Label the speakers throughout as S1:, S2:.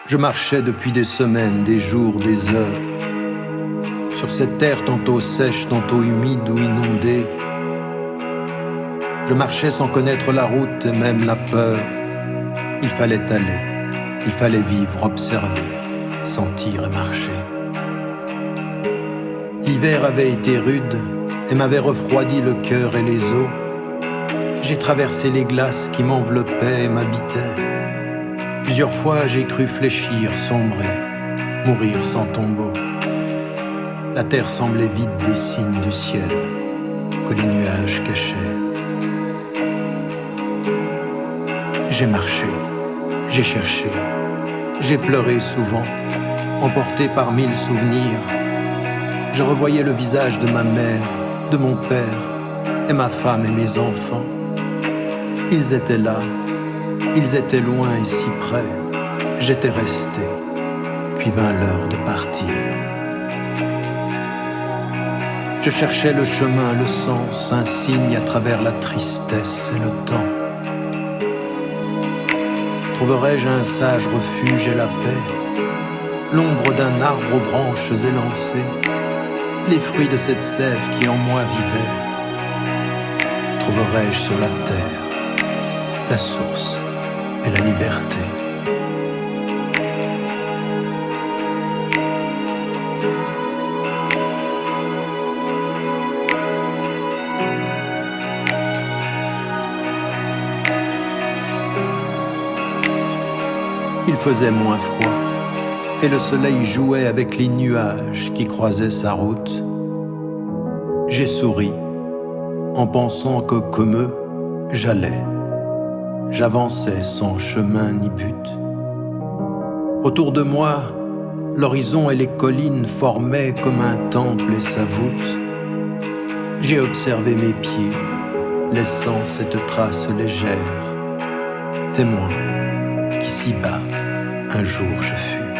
S1: Je marchais depuis des semaines, des jours, des heures, sur cette terre tantôt sèche, tantôt humide ou inondée. Je marchais sans connaître la route et même la peur. Il fallait aller, il fallait vivre, observer, sentir et marcher. L'hiver avait été rude et m'avait refroidi le cœur et les os. J'ai traversé les glaces qui m'enveloppaient et m'habitaient. Plusieurs fois j'ai cru fléchir, sombrer, mourir sans tombeau. La terre semblait vide des signes du ciel que les nuages cachaient. J'ai marché, j'ai cherché, j'ai pleuré souvent, emporté par 1000 souvenirs. Je revoyais le visage de ma mère, de mon père, et ma femme et mes enfants. Ils étaient là, ils étaient loin et si près. J'étais resté, puis vint l'heure de partir. Je cherchais le chemin, le sens, un signe à travers la tristesse et le temps. Trouverais-je un sage refuge et la paix, l'ombre d'un arbre aux branches élancées, les fruits de cette sève qui en moi vivait? Trouverais-je sur la terre la source et la liberté? Il faisait moins froid et le soleil jouait avec les nuages qui croisaient sa route. J'ai souri en pensant que, comme eux, j'allais. J'avançais sans chemin ni but. Autour de moi, l'horizon et les collines formaient comme un temple et sa voûte. J'ai observé mes pieds, laissant cette trace légère, témoin qu'ici-bas, un jour je fus.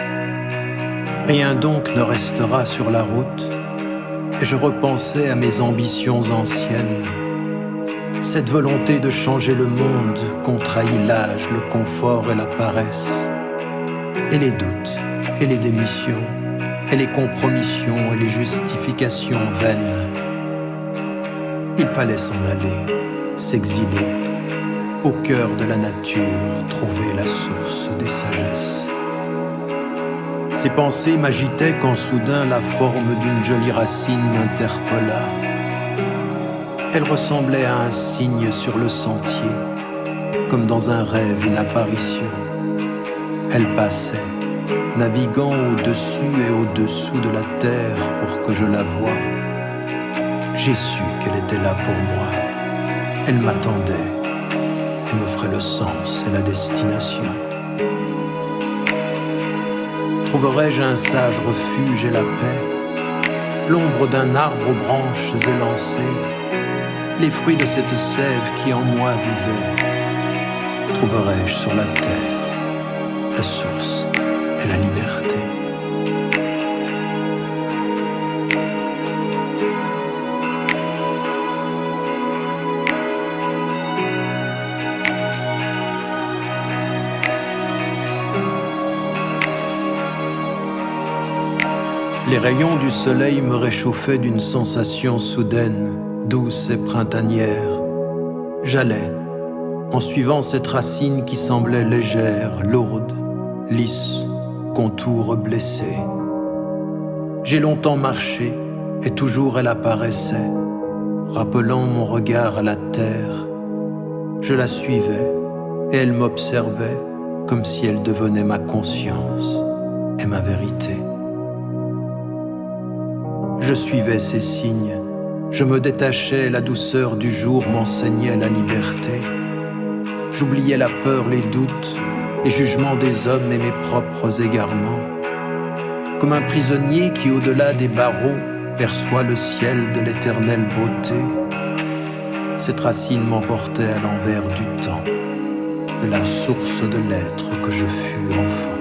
S1: Rien donc ne restera sur la route, et je repensais à mes ambitions anciennes. Cette volonté de changer le monde qu'ont trahi l'âge, le confort et la paresse, et les doutes, et les démissions, et les compromissions, et les justifications vaines. Il fallait s'en aller, s'exiler, au cœur de la nature, trouver la source des sagesses. Ces pensées m'agitaient quand soudain la forme d'une jolie racine m'interpella. Elle ressemblait à un signe sur le sentier, comme dans un rêve, une apparition. Elle passait, naviguant au-dessus et au-dessous de la terre pour que je la voie. J'ai su qu'elle était là pour moi. Elle m'attendait et me ferait le sens et la destination. Trouverais-je un sage refuge et la paix, l'ombre d'un arbre aux branches élancées, les fruits de cette sève qui en moi vivait? Trouverais-je sur la terre la source et la liberté? Les rayons du soleil me réchauffaient d'une sensation soudaine, douce et printanière. J'allais, en suivant cette racine qui semblait légère, lourde, lisse, contour blessé. J'ai longtemps marché, et toujours elle apparaissait, rappelant mon regard à la terre. Je la suivais, et elle m'observait, comme si elle devenait ma conscience et ma vérité. Je suivais ses signes, je me détachais, la douceur du jour m'enseignait la liberté. J'oubliais la peur, les doutes, les jugements des hommes et mes propres égarements. Comme un prisonnier qui, au-delà des barreaux, perçoit le ciel de l'éternelle beauté, cette racine m'emportait à l'envers du temps, de la source de l'être que je fus enfant.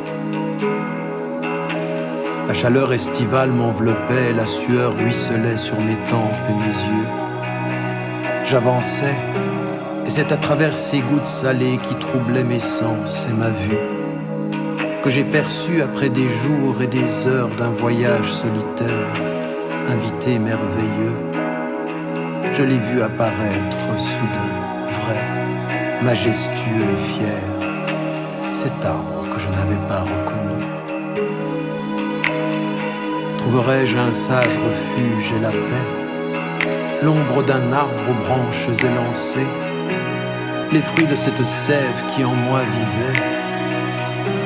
S1: La chaleur estivale m'enveloppait, la sueur ruisselait sur mes tempes et mes yeux. J'avançais, et c'est à travers ces gouttes salées qui troublaient mes sens et ma vue que j'ai perçu après des jours et des heures d'un voyage solitaire, invité merveilleux. Je l'ai vu apparaître soudain, vrai, majestueux et fier, cet arbre que je n'avais pas reconnu. Trouverai-je un sage refuge et la paix, l'ombre d'un arbre aux branches élancées, les fruits de cette sève qui en moi vivait?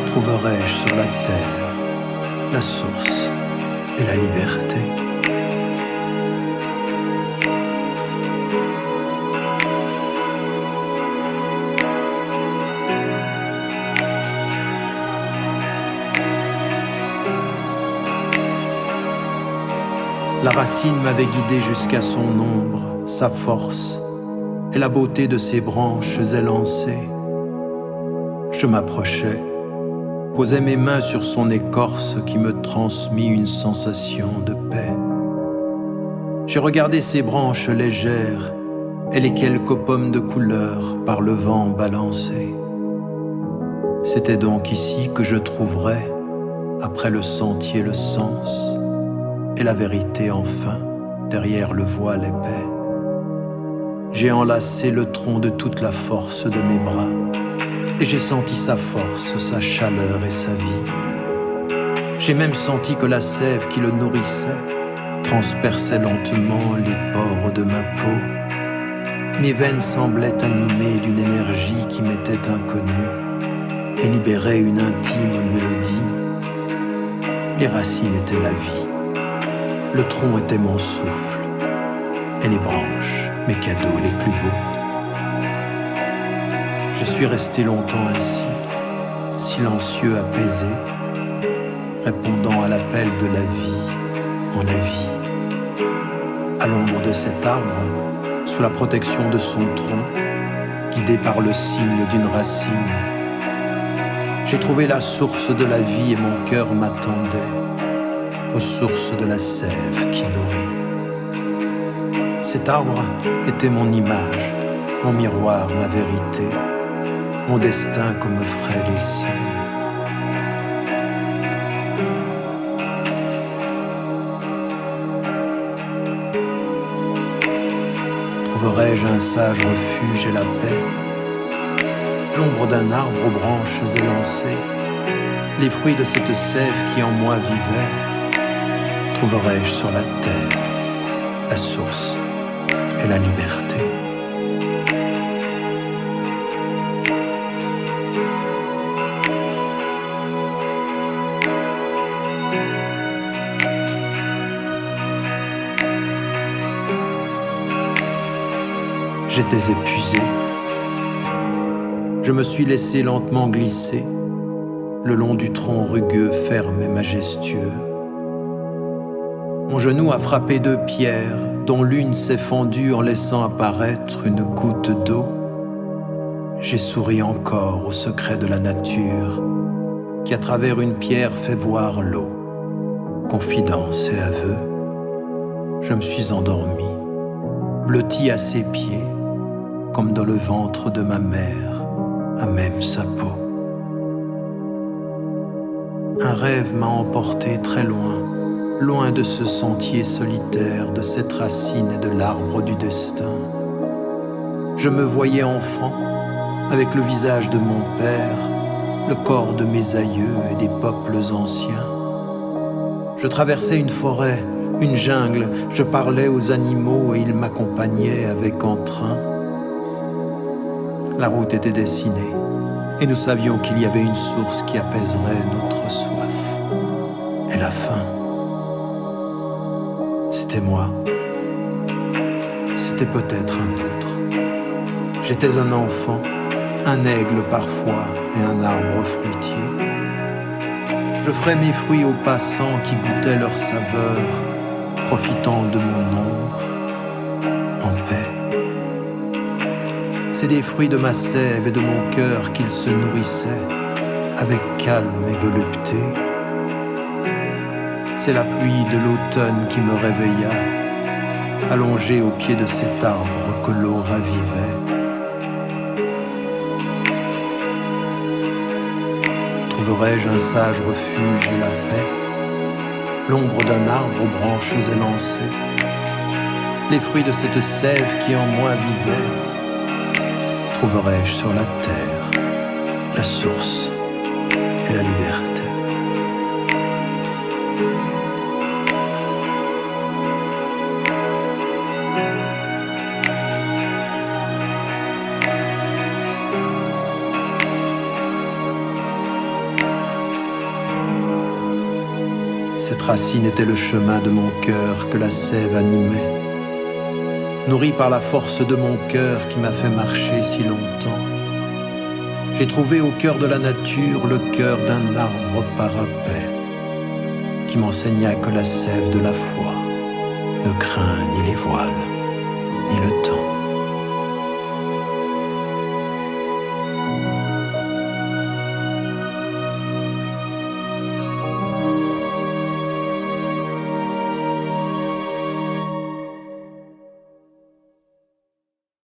S1: Trouverai-je sur la terre la source et la liberté? La racine m'avait guidé jusqu'à son ombre, sa force et la beauté de ses branches élancées. Je m'approchais, posais mes mains sur son écorce qui me transmit une sensation de paix. J'ai regardé ses branches légères et les quelques pommes de couleur par le vent balancées. C'était donc ici que je trouverais, après le sentier, le sens et la vérité enfin, derrière le voile épais. J'ai enlacé le tronc de toute la force de mes bras, et j'ai senti sa force, sa chaleur et sa vie. J'ai même senti que la sève qui le nourrissait transperçait lentement les pores de ma peau. Mes veines semblaient animées d'une énergie qui m'était inconnue et libérait une intime mélodie. Les racines étaient la vie, le tronc était mon souffle, et les branches, mes cadeaux les plus beaux. Je suis resté longtemps ainsi, silencieux, apaisé, répondant à l'appel de la vie en la vie. À l'ombre de cet arbre, sous la protection de son tronc, guidé par le signe d'une racine, j'ai trouvé la source de la vie et mon cœur m'attendait aux sources de la sève qui nourrit. Cet arbre était mon image, mon miroir, ma vérité, mon destin comme feraient les signes. Trouverai-je un sage refuge et la paix, l'ombre d'un arbre aux branches élancées, les fruits de cette sève qui en moi vivait? Trouverai-je sur la terre la source et la liberté? J'étais épuisé. Je me suis laissé lentement glisser le long du tronc rugueux, ferme et majestueux. Mon genou a frappé deux pierres, dont l'une s'est fendue en laissant apparaître une goutte d'eau. J'ai souri encore au secret de la nature, qui à travers une pierre fait voir l'eau. Confidence et aveu, je me suis endormi, blotti à ses pieds, comme dans le ventre de ma mère, à même sa peau. Un rêve m'a emporté très loin, loin de ce sentier solitaire, de cette racine et de l'arbre du destin. Je me voyais enfant, avec le visage de mon père, le corps de mes aïeux et des peuples anciens. Je traversais une forêt, une jungle, je parlais aux animaux et ils m'accompagnaient avec entrain. La route était dessinée, et nous savions qu'il y avait une source qui apaiserait notre soif. Et la faim, c'était moi. C'était peut-être un autre. J'étais un enfant, un aigle parfois et un arbre fruitier. Je ferais mes fruits aux passants qui goûtaient leur saveur, profitant de mon ombre, en paix. C'est des fruits de ma sève et de mon cœur qu'ils se nourrissaient, avec calme et volupté. C'est la pluie de l'automne qui me réveilla, allongé au pied de cet arbre que l'eau ravivait. trouverai-je un sage refuge et la paix, l'ombre d'un arbre aux branches élancées, les fruits de cette sève qui en moi vivait, trouverai-je sur la terre la source et la liberté. Cette racine était le chemin de mon cœur que la sève animait, nourrie par la force de mon cœur qui m'a fait marcher si longtemps. J'ai trouvé au cœur de la nature le cœur d'un arbre parapet qui m'enseigna que la sève de la foi ne craint ni les voiles, ni le temps.